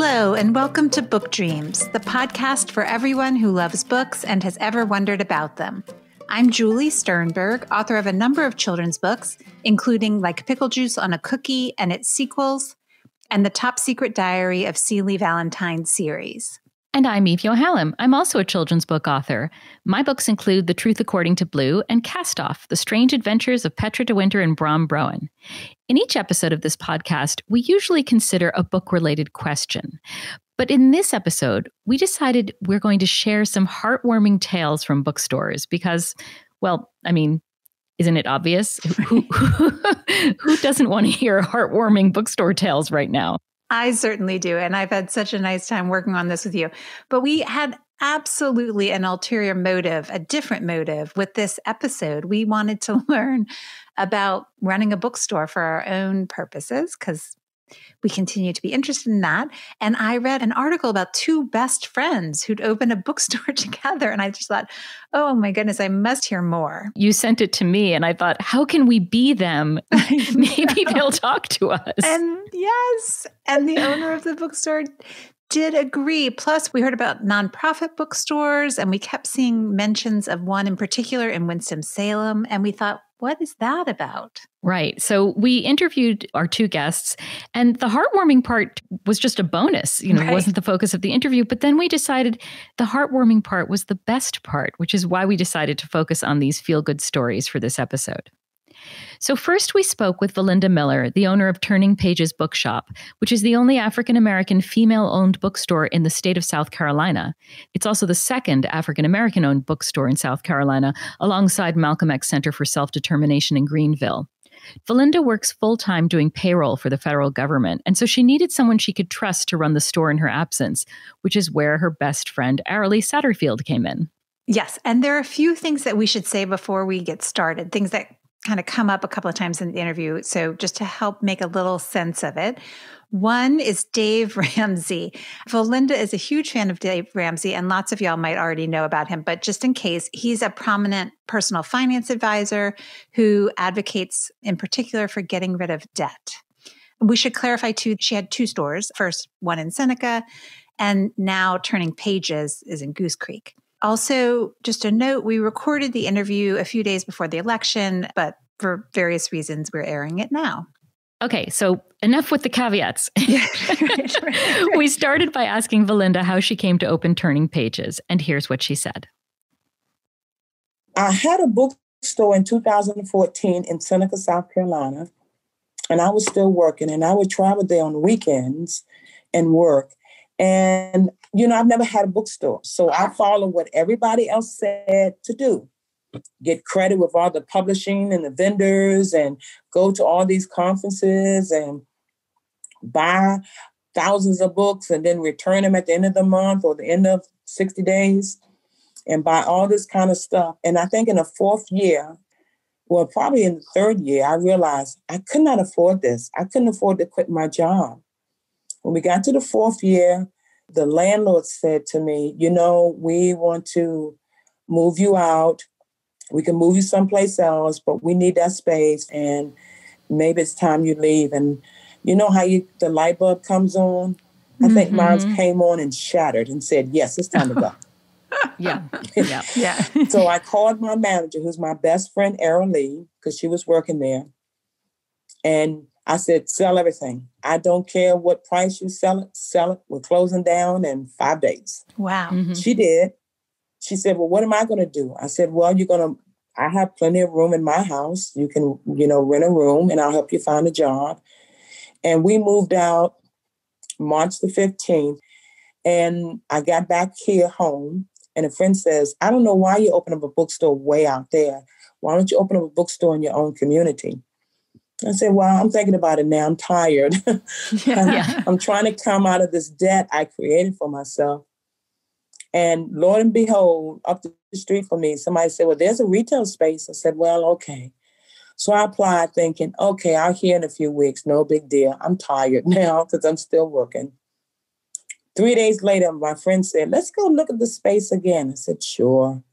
Hello, and welcome to Book Dreams, the podcast for everyone who loves books and has ever wondered about them. I'm Julie Sternberg, author of a number of children's books, including Like Pickle Juice on a Cookie and its sequels, and The Top Secret Diary of Celie Valentine series. And I'm Eve Yohalem. I'm also a children's book author. My books include The Truth According to Blue and Cast Off, The Strange Adventures of Petra de Winter and Bram Broen. In each episode of this podcast, we usually consider a book-related question. But in this episode, we decided we're going to share some heartwarming tales from bookstores because, well, I mean, isn't it obvious? Who doesn't want to hear heartwarming bookstore tales right now? I certainly do. And I've had such a nice time working on this with you. But we had absolutely an ulterior motive, a different motive with this episode. We wanted to learn about running a bookstore for our own purposes because we continue to be interested in that. And I read an article about two best friends who'd opened a bookstore together. And I just thought, oh my goodness, I must hear more. You sent it to me and I thought, how can we be them? Maybe they'll talk to us. And yes, and the owner of the bookstore did agree. Plus, we heard about nonprofit bookstores and we kept seeing mentions of one in particular in Winston-Salem. And we thought, what is that about? Right. So we interviewed our two guests and the heartwarming part was just a bonus. It wasn't the focus of the interview. But then we decided the heartwarming part was the best part, which is why we decided to focus on these feel-good stories for this episode. So first we spoke with VaLinda Miller, the owner of Turning Pages Bookshop, which is the only African-American female-owned bookstore in the state of South Carolina. It's also the second African-American-owned bookstore in South Carolina, alongside Malcolm X Center for Self-Determination in Greenville. VaLinda works full-time doing payroll for the federal government, and so she needed someone she could trust to run the store in her absence, which is where her best friend, Erin Lee Satterfield, came in. Yes, and there are a few things that we should say before we get started, things that kind of come up a couple of times in the interview. So just to help make a little sense of it. One is Dave Ramsey. VaLinda is a huge fan of Dave Ramsey, and lots of y'all might already know about him. But just in case, he's a prominent personal finance advisor who advocates in particular for getting rid of debt. We should clarify too, she had two stores. First, one in Seneca, and now Turning Pages is in Goose Creek. Also, just a note, we recorded the interview a few days before the election, but for various reasons, we're airing it now. Okay, so enough with the caveats. Right. We started by asking VaLinda how she came to open Turning Pages, and here's what she said. I had a bookstore in 2014 in Seneca, South Carolina, and I was still working, and I would travel there on weekends and work. And, I've never had a bookstore. So I followed what everybody else said to do. Get credit with all the publishing and the vendors and go to all these conferences and buy thousands of books and then return them at the end of the month or the end of 60 days and buy all this kind of stuff. And I think in the fourth year, well, probably in the third year, I realized I could not afford this. I couldn't afford to quit my job. When we got to the fourth year, the landlord said to me, we want to move you out. We can move you someplace else, but we need that space and maybe it's time you leave. And you know how the light bulb comes on? I think mine came on and shattered and said, yes, it's time to go. Yeah. So I called my manager, who's my best friend, Erin Lee, because she was working there. And I said, sell everything. I don't care what price you sell it. We're closing down in 5 days. Wow. Mm-hmm. She did. She said, well, what am I going to do? I said, well, I have plenty of room in my house. You can, rent a room and I'll help you find a job. And we moved out March the 15th. And I got back here home and a friend says, I don't know why you open up a bookstore way out there. Why don't you open up a bookstore in your own community? I said, well, I'm thinking about it now. I'm tired. I'm trying to come out of this debt I created for myself. And Lord and behold, up the street from me, somebody said, well, there's a retail space. I said, well, okay. So I applied thinking, okay, I'll hear in a few weeks. No big deal. I'm tired now because I'm still working. 3 days later, my friend said, let's go look at the space again. I said, sure.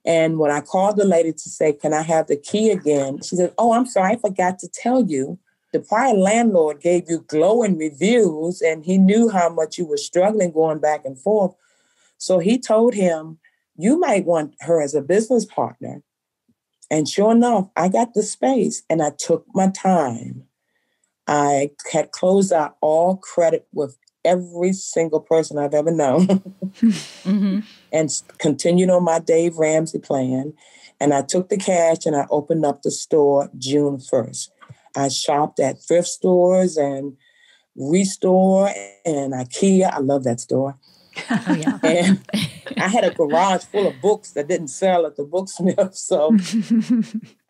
And when I called the lady to say, can I have the key again? She said, oh, I'm sorry, I forgot to tell you. the prior landlord gave you glowing reviews and he knew how much you were struggling going back and forth. So he told him, you might want her as a business partner. And sure enough, I got the space and I took my time. I had closed out all credit with every single person I've ever known mm-hmm. and continued on my Dave Ramsey plan. And I took the cash and I opened up the store June 1st. I shopped at thrift stores and Restore and IKEA. I love that store. Oh, yeah. And I had a garage full of books that didn't sell at the Booksmith. So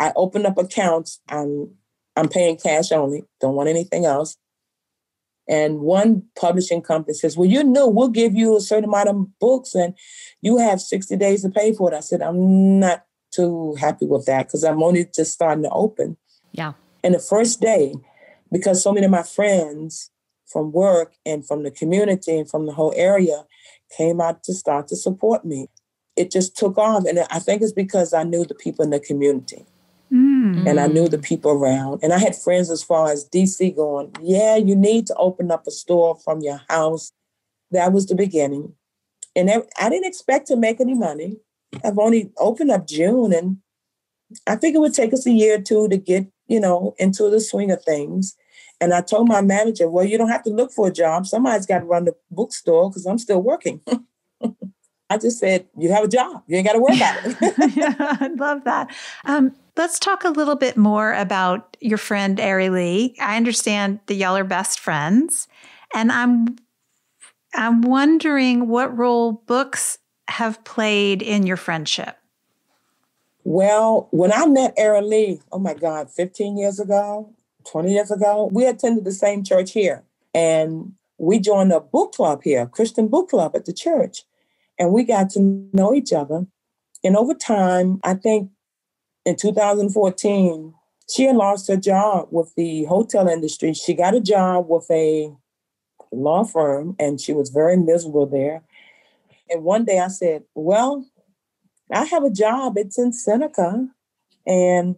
I opened up accounts. I'm paying cash only. Don't want anything else. And one publishing company says, well, we'll give you a certain amount of books and you have 60 days to pay for it. I said, I'm not too happy with that because I'm only just starting to open. Yeah. And the first day, because so many of my friends from work and from the community and from the whole area came out to start to support me, it just took off. And I think it's because I knew the people in the community. And I knew the people around. And I had friends as far as DC going, yeah, you need to open up a store from your house. That was the beginning. And I didn't expect to make any money. I've only opened up June. And I think it would take us a year or two to get, into the swing of things. And I told my manager, well, you don't have to look for a job. Somebody's got to run the bookstore because I'm still working. I just said, you have a job. You ain't got to worry about it. Yeah, I love that. Let's talk a little bit more about your friend, Erin Lee. I understand that y'all are best friends. And I'm wondering what role books have played in your friendship. Well, when I met Erin Lee, oh my God, 15 years ago, 20 years ago, we attended the same church here. And we joined a book club here, a Christian book club at the church. And we got to know each other. And over time, I think in 2014, she had lost her job with the hotel industry. She got a job with a law firm, and she was very miserable there. And one day I said, well, I have a job. It's in Seneca, and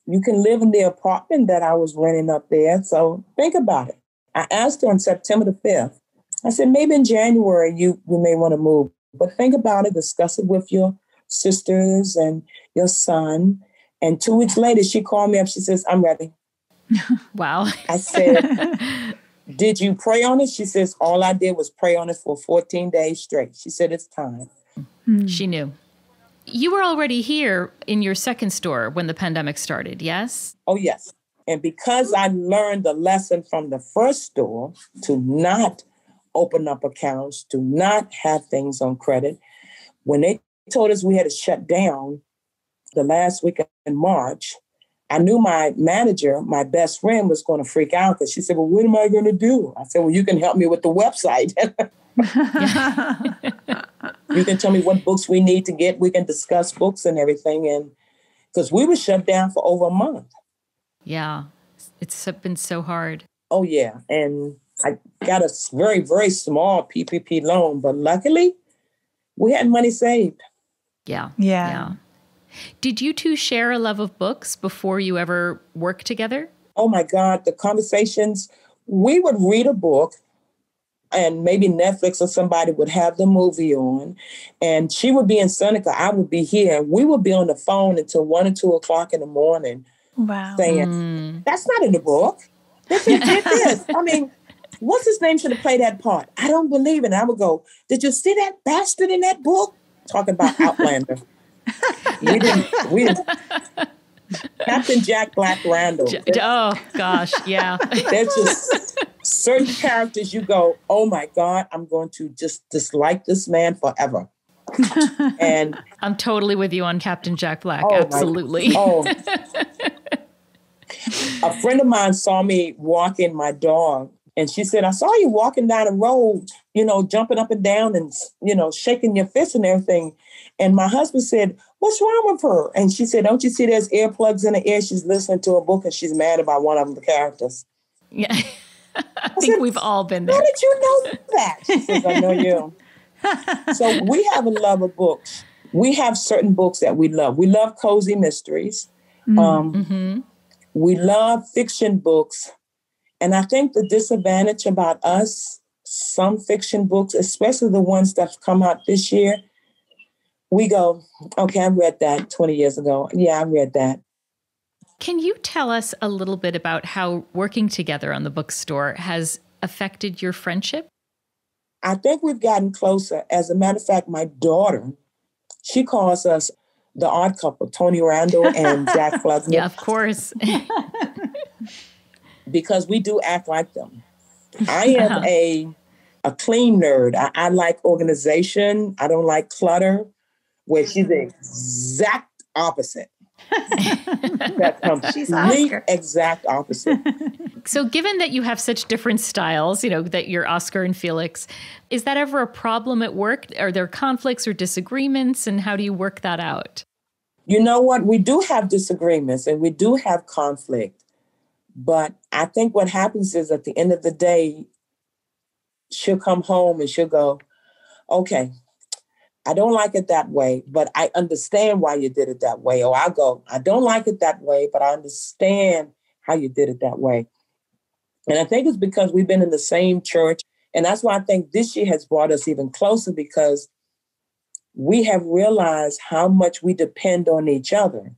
you can live in the apartment that I was renting up there. So think about it. I asked her on September the 5th. I said, maybe in January you may want to move. But think about it, discuss it with your sisters and your son. And 2 weeks later, she called me up. She says, I'm ready. Wow. I said, did you pray on it? She says, all I did was pray on it for 14 days straight. She said, it's time. She knew. You were already here in your second store when the pandemic started, yes? Oh, yes. And because I learned the lesson from the first store to not open up accounts, to not have things on credit, when they told us we had to shut down the last week in March, I knew my manager, my best friend, was going to freak out because she said, well, what am I going to do? I said, well, you can help me with the website. You can tell me what books we need to get. We can discuss books and everything. And because we were shut down for over a month. Yeah, it's been so hard. Oh, yeah. And I got a very, very small PPP loan, but luckily we had money saved. Yeah. Did you two share a love of books before you ever worked together? Oh, my God. The conversations, we would read a book and maybe Netflix or somebody would have the movie on and she would be in Seneca. I would be here. We would be on the phone until 1 or 2 o'clock in the morning. Wow. Saying, that's not in the book. They did this. I mean, what's his name should have played that part? I don't believe it. And I would go, did you see that bastard in that book? Talking about Outlander. We didn't. Captain Jack Black Randall. Oh, gosh, yeah. There's just certain characters you go, oh, my God, I'm going to just dislike this man forever. And I'm totally with you on Captain Jack Black. Absolutely. A friend of mine saw me walking my dog. And she said, I saw you walking down the road, jumping up and down and, shaking your fist and everything. And my husband said, what's wrong with her? And she said, don't you see there's earplugs in the ear? She's listening to a book and she's mad about one of the characters. Yeah. I think we've all been there. How did you know that? She says, I know you. So we have a love of books. We have certain books that we love. We love cozy mysteries. We love fiction books. And I think the disadvantage about us, some fiction books, especially the ones that have come out this year, we go, okay, I read that 20 years ago. Yeah, I read that. Can you tell us a little bit about how working together on the bookstore has affected your friendship? I think we've gotten closer. As a matter of fact, my daughter, she calls us the odd couple, Tony Randall and Jack Klugman. Yeah, of course. Because we do act like them. I am a clean nerd. I like organization. I don't like clutter, where she's the exact opposite. That complete exact opposite. So given that you have such different styles, that you're Oscar and Felix, is that ever a problem at work? Are there conflicts or disagreements, and how do you work that out? You know what? We do have disagreements and we do have conflict. But I think what happens is at the end of the day, she'll come home and she'll go, okay, I don't like it that way, but I understand why you did it that way. Or I'll go, I don't like it that way, but I understand how you did it that way. And I think it's because we've been in the same church. And that's why I think this year has brought us even closer, because we have realized how much we depend on each other.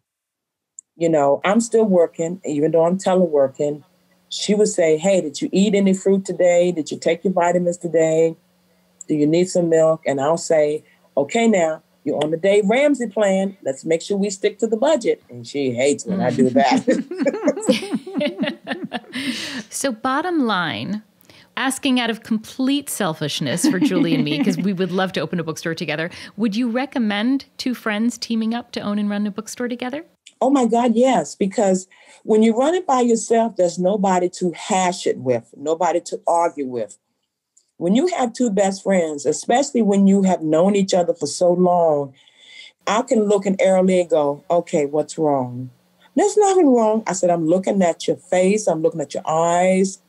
I'm still working, even though I'm teleworking. She would say, hey, did you eat any fruit today? Did you take your vitamins today? Do you need some milk? And I'll say, okay, now you're on the Dave Ramsey plan. Let's make sure we stick to the budget. And she hates when I do that. So bottom line, asking out of complete selfishness for Julie and me, because we would love to open a bookstore together, would you recommend two friends teaming up to own and run a bookstore together? Oh, my God, yes. Because when you run it by yourself, there's nobody to hash it with, nobody to argue with. When you have two best friends, especially when you have known each other for so long, I can look at Erin Lee and go, okay, what's wrong? There's nothing wrong. I said, I'm looking at your face. I'm looking at your eyes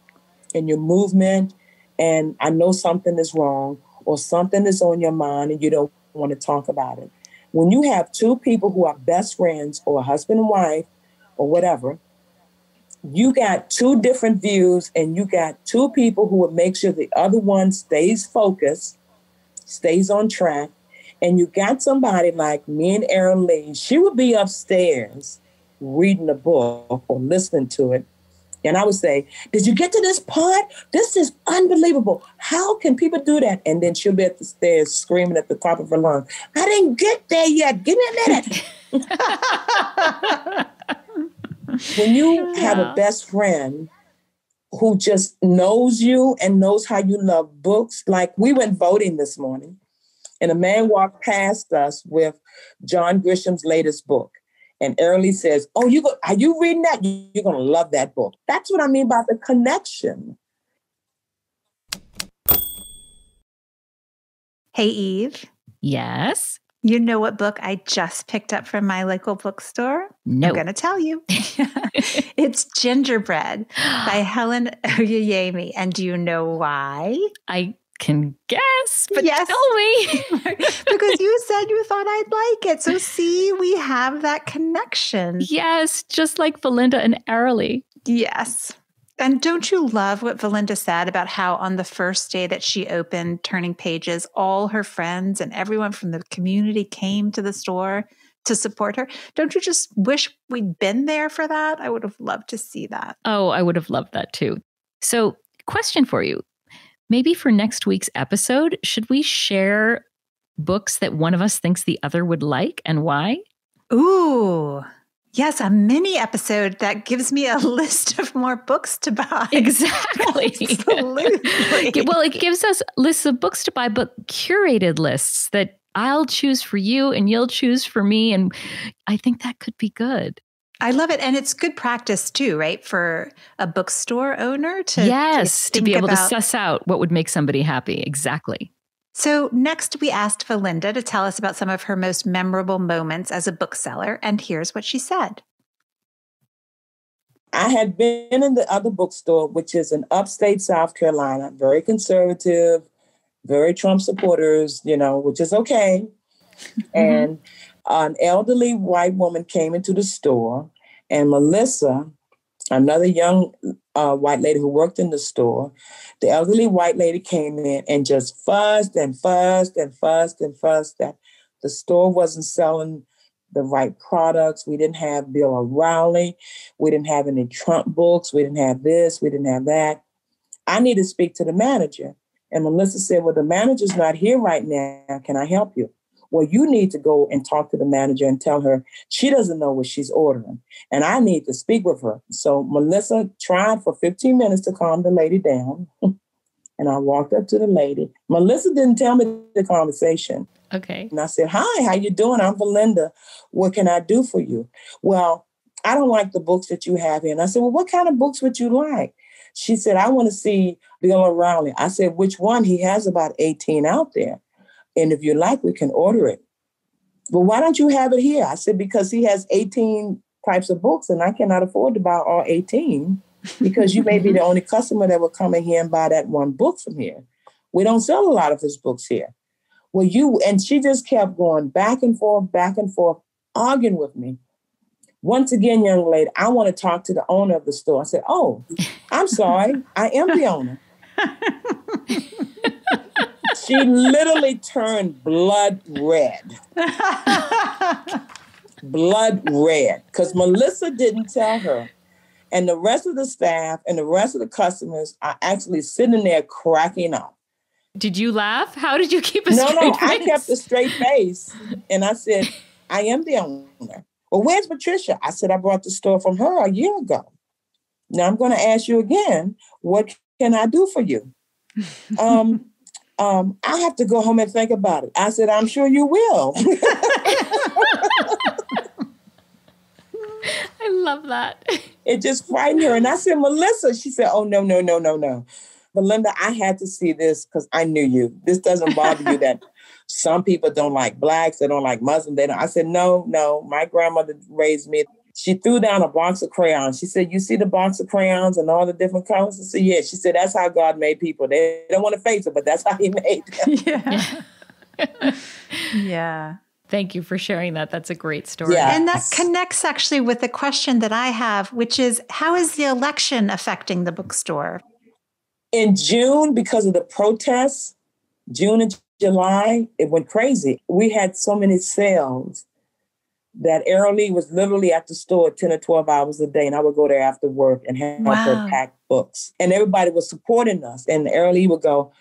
and your movement. And I know something is wrong or something is on your mind and you don't want to talk about it. When you have two people who are best friends or husband and wife or whatever, you got two different views and you got two people who will make sure the other one stays focused, stays on track. And you got somebody like me and Erin Lee. She would be upstairs reading a book or listening to it. And I would say, did you get to this part? This is unbelievable. How can people do that? And then she'll be at the stairs screaming at the top of her lungs, I didn't get there yet. Give me a minute. When you have a best friend who just knows you and knows how you love books, like we went voting this morning and a man walked past us with John Grisham's latest book. And Erin Lee says, oh, are you reading that? You're going to love that book. That's what I mean by the connection. Hey, Eve. Yes? You know what book I just picked up from my local bookstore? No. I'm going to tell you. It's Gingerbread by Helen Oyeyemi. And do you know why? I can guess, but yes. Tell me. Because you said you thought I'd like it. So see, we have that connection. Yes, just like VaLinda and Erin Lee. Yes. And don't you love what VaLinda said about how on the first day that she opened Turning Pages, all her friends and everyone from the community came to the store to support her? Don't you just wish we'd been there for that? I would have loved to see that. Oh, I would have loved that too. So, question for you. Maybe for next week's episode, should we share books that one of us thinks the other would like and why? Ooh, yes, a mini episode that gives me a list of more books to buy. Exactly. Absolutely. Well, it gives us lists of books to buy, but curated lists that I'll choose for you and you'll choose for me. And I think that could be good. I love it. And it's good practice too, right? For a bookstore owner to be able to suss out what would make somebody happy. Exactly. So next we asked VaLinda to tell us about some of her most memorable moments as a bookseller. And here's what she said. I had been in the other bookstore, which is in upstate South Carolina, very conservative, very Trump supporters, which is okay. And an elderly white woman came into the store and Melissa another young white lady who worked in the store. The elderly white lady came in and just fussed and fussed and fussed and fussed that the store wasn't selling the right products. We didn't have Bill O'Reilly. We didn't have any Trump books. We didn't have this. We didn't have that. I need to speak to the manager. And Melissa said, well, the manager's not here right now. Can I help you? Well, you need to go and talk to the manager and tell her she doesn't know what she's ordering. And I need to speak with her. So Melissa tried for 15 minutes to calm the lady down. And I walked up to the lady. Melissa didn't tell me the conversation. Okay. And I said, hi, how you doing? I'm VaLinda. What can I do for you? Well, I don't like the books that you have here. And I said, well, what kind of books would you like? She said, I want to see Bill O'Reilly. I said, which one? He has about 18 out there. And if you like, we can order it. Well, why don't you have it here? I said, because he has 18 types of books and I cannot afford to buy all 18 because you may be the only customer that will come in here and buy that one book from here. We don't sell a lot of his books here. Well, and she just kept going back and forth, arguing with me. Once again, young lady, I want to talk to the owner of the store. I said, oh, I'm sorry. I am the owner. She literally turned blood red. Blood red. Because Melissa didn't tell her. And the rest of the staff and the rest of the customers are actually sitting there cracking up. Did you laugh? How did you keep a straight face? No, I kept a straight face. And I said, I am the owner. Well, where's Patricia? I said, I bought the store from her a year ago. Now I'm going to ask you again, what can I do for you? I have to go home and think about it. I said, I'm sure you will. I love that. It just frightened her. And I said, Melissa, she said, oh, no. VaLinda, I had to see this because I knew you. This doesn't bother you that some people don't like Blacks, they don't like Muslims. They don't. I said, no, my grandmother raised me. She threw down a box of crayons. She said, you see the box of crayons and all the different colors? I said, yeah. She said, that's how God made people. They don't want to face it, but that's how he made them. Yeah. Yeah. Thank you for sharing that. That's a great story. Yeah. And that connects actually with the question that I have, which is, how is the election affecting the bookstore? In June, because of the protests, June and July, it went crazy. We had so many sales that Erin Lee was literally at the store 10 or 12 hours a day. And I would go there after work and help her pack books. And everybody was supporting us. And Erin Lee would go,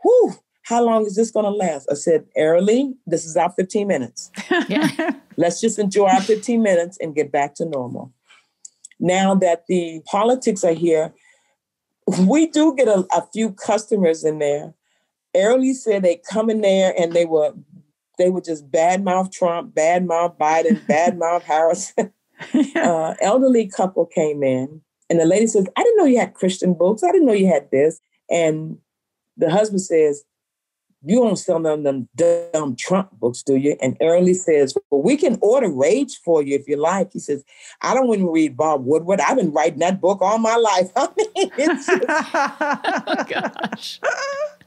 whew, how long is this going to last? I said, Erin Lee, this is our 15 minutes. Yeah. Let's just enjoy our 15 minutes and get back to normal. Now that the politics are here, we do get a few customers in there. Erin Lee said they come in there and they would just badmouth Trump, badmouth Biden, badmouth Harris. Elderly couple came in and the lady says, I didn't know you had Christian books. I didn't know you had this. And the husband says, you don't sell none of them dumb Trump books, do you? And Erin Lee says, well, we can order Rage for you if you like. He says, I don't want to read Bob Woodward. I've been writing that book all my life. I mean, it's just... Oh, gosh.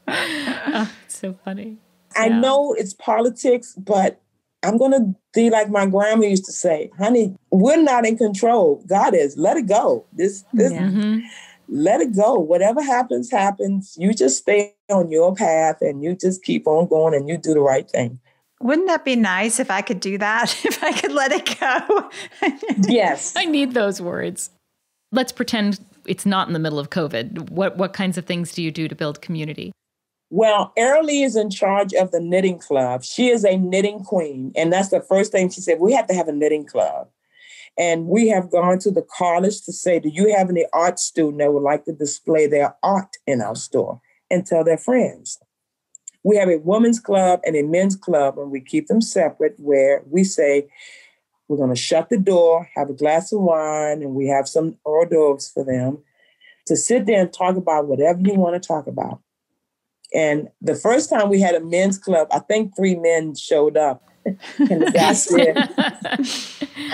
Oh, it's so funny. I know it's politics, but I'm going to be like my grandma used to say, honey, we're not in control. God is. Let it go. Let it go. Whatever happens, happens. You just stay on your path and you just keep on going and you do the right thing. Wouldn't that be nice if I could do that? If I could let it go? Yes. I need those words. Let's pretend it's not in the middle of COVID. What kinds of things do you do to build community? Well, Erin Lee is in charge of the knitting club. She is a knitting queen. And that's the first thing she said, we have to have a knitting club. And we have gone to the college to say, do you have any art student that would like to display their art in our store and tell their friends? We have a women's club and a men's club, and we keep them separate where we say, we're going to shut the door, have a glass of wine, and we have some hors d'oeuvres for them to sit there and talk about whatever you want to talk about. And the first time we had a men's club, I think 3 men showed up. And the guy said,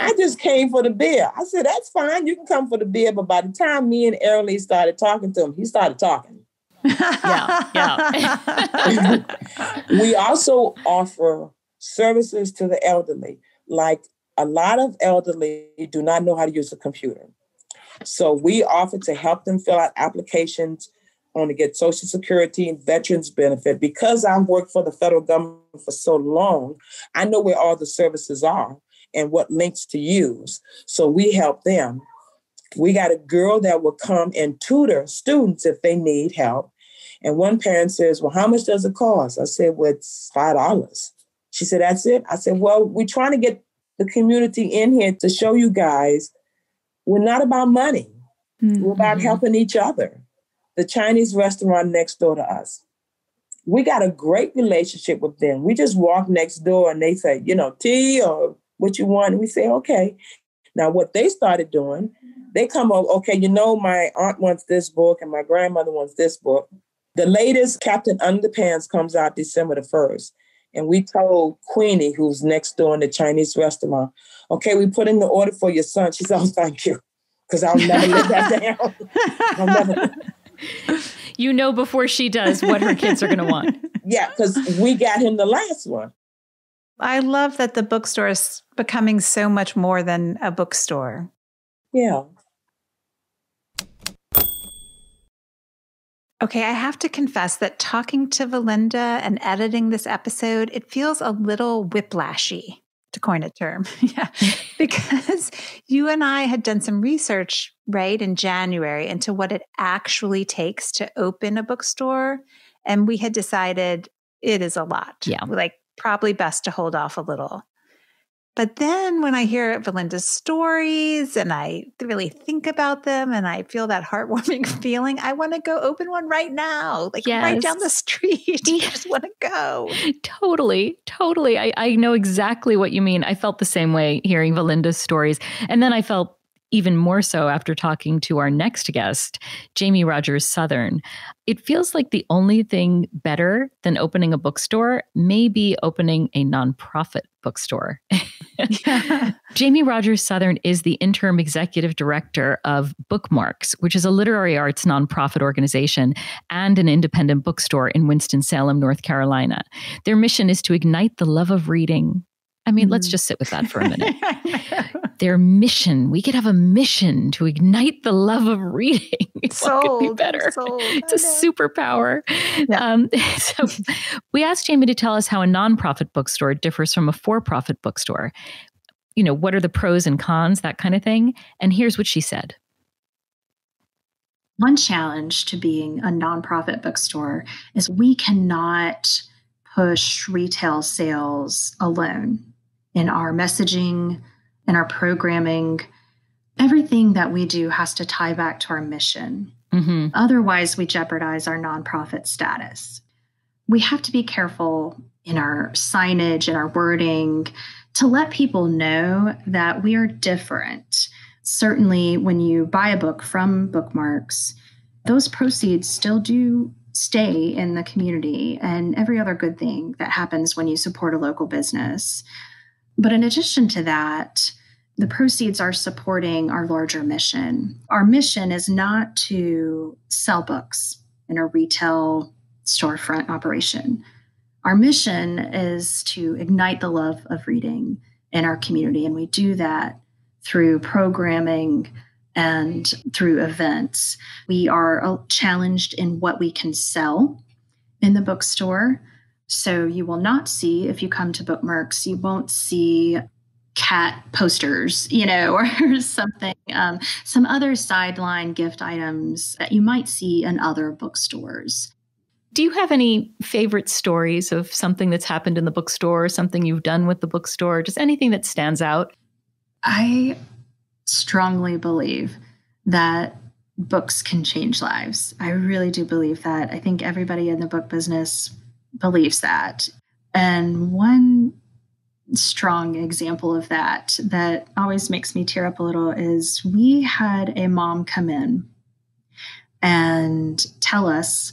I just came for the beer. I said, that's fine. You can come for the beer. But by the time me and Erin Lee started talking to him, he started talking. Yeah. We also offer services to the elderly. Like a lot of elderly do not know how to use a computer. So we offer to help them fill out applications on to get Social Security and veterans benefit. Because I've worked for the federal government for so long, I know where all the services are and what links to use. So we help them. We got a girl that will come and tutor students if they need help. And one parent says, well, how much does it cost? I said, well, it's $5. She said, that's it? I said, well, we're trying to get the community in here to show you guys we're not about money. Mm-hmm. We're about helping each other. The Chinese restaurant next door to us, we got a great relationship with them. We just walk next door and they say, tea or what you want. And we say, okay. Now, what they started doing, they come over, okay, my aunt wants this book and my grandmother wants this book. The latest Captain Underpants comes out December the 1st. And we told Queenie, who's next door in the Chinese restaurant, okay, we put in the order for your son. She said, oh, thank you. Because I'll never live that down. I'll never. Before she does what her kids are going to want. Yeah, because we got him the last one. I love that the bookstore is becoming so much more than a bookstore. Yeah. Okay, I have to confess that talking to VaLinda and editing this episode, it feels a little whiplashy, to coin a term. Yeah, because you and I had done some research, right, in January into what it actually takes to open a bookstore. And we had decided it is a lot. Yeah. Probably best to hold off a little. But then when I hear VaLinda's stories and I really think about them and I feel that heartwarming feeling, I want to go open one right now, right down the street. I just want to go. Totally. I know exactly what you mean. I felt the same way hearing VaLinda's stories. And then I felt even more so after talking to our next guest, Jamie Rogers Southern. It feels like the only thing better than opening a bookstore may be opening a nonprofit bookstore. Yeah. Jamie Rogers Southern is the interim executive director of Bookmarks, which is a literary arts nonprofit organization and an independent bookstore in Winston-Salem, North Carolina. Their mission is to ignite the love of reading. I mean, let's just sit with that for a minute. Their mission, we could have a mission to ignite the love of reading. What could be better? It's a superpower. Yeah. So we asked Jamie to tell us how a nonprofit bookstore differs from a for-profit bookstore. What are the pros and cons, that kind of thing. And here's what she said. One challenge to being a nonprofit bookstore is we cannot push retail sales alone. In our messaging, in our programming, everything that we do has to tie back to our mission. Mm-hmm. Otherwise, we jeopardize our nonprofit status. We have to be careful in our signage and our wording to let people know that we are different. Certainly, when you buy a book from Bookmarks, those proceeds still do stay in the community and every other good thing that happens when you support a local business. But in addition to that, the proceeds are supporting our larger mission. Our mission is not to sell books in a retail storefront operation. Our mission is to ignite the love of reading in our community. And we do that through programming and through events. We are challenged in what we can sell in the bookstore. So you will not see, if you come to Bookmarks, you won't see cat posters, or something, some other sideline gift items that you might see in other bookstores. Do you have any favorite stories of something that's happened in the bookstore, something you've done with the bookstore, just anything that stands out? I strongly believe that books can change lives. I really do believe that. I think everybody in the book business believes that. And one strong example of that always makes me tear up a little is we had a mom come in and tell us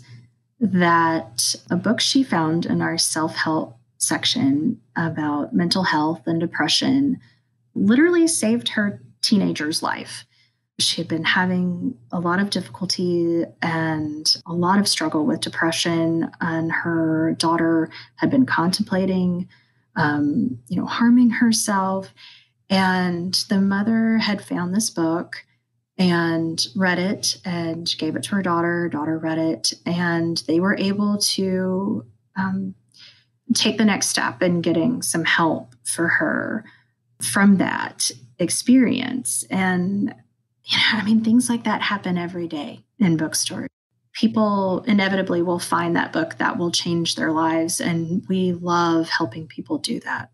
that a book she found in our self-help section about mental health and depression literally saved her teenager's life. She had been having a lot of difficulty and a lot of struggle with depression, and her daughter had been contemplating, harming herself. And the mother had found this book and read it and gave it to her daughter. Daughter read it, and they were able to take the next step in getting some help for her from that experience. And, things like that happen every day in bookstores. People inevitably will find that book that will change their lives, and we love helping people do that.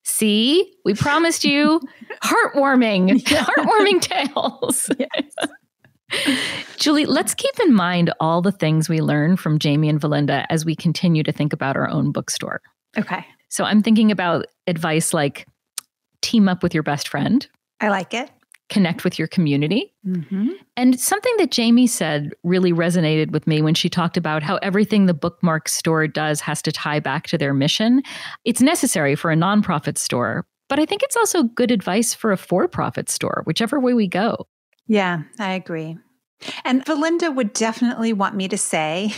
See, we promised you heartwarming tales. Yes. Julie, let's keep in mind all the things we learn from Jamie and VaLinda as we continue to think about our own bookstore. Okay. So I'm thinking about advice like team up with your best friend. I like it. Connect with your community. Mm-hmm. And something that Jamie said really resonated with me when she talked about how everything the Bookmarks store does has to tie back to their mission. It's necessary for a nonprofit store, but I think it's also good advice for a for-profit store, whichever way we go. Yeah, I agree. And VaLinda would definitely want me to say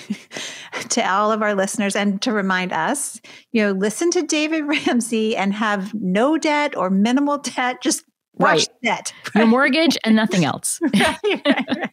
to all of our listeners and to remind us, listen to David Ramsey and have no debt or minimal debt, just watch that. Your mortgage and nothing else. Right.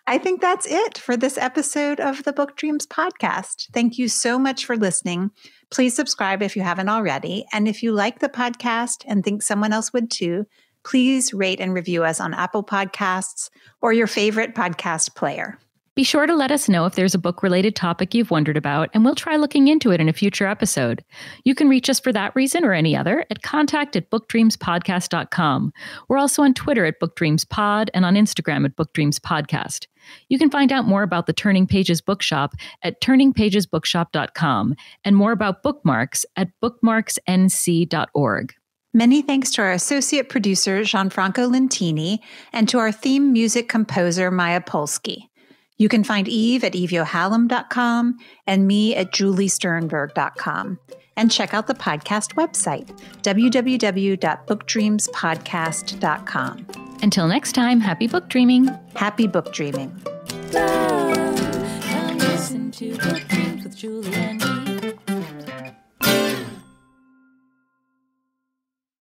I think that's it for this episode of the Book Dreams podcast. Thank you so much for listening. Please subscribe if you haven't already. And if you like the podcast and think someone else would too, please rate and review us on Apple Podcasts or your favorite podcast player. Be sure to let us know if there's a book-related topic you've wondered about, and we'll try looking into it in a future episode. You can reach us for that reason or any other at contact@bookdreamspodcast.com. We're also on Twitter at bookdreamspod and on Instagram at bookdreamspodcast. You can find out more about the Turning Pages Bookshop at turningpagesbookshop.com and more about Bookmarks at bookmarksnc.org. Many thanks to our associate producer, Gianfranco Lentini, and to our theme music composer, Maya Polsky. You can find Eve at eviohallam.com and me at juliesternberg.com. And check out the podcast website, www.bookdreamspodcast.com. Until next time, happy book dreaming. Happy book dreaming. Come listen to Book Dreams with Julie and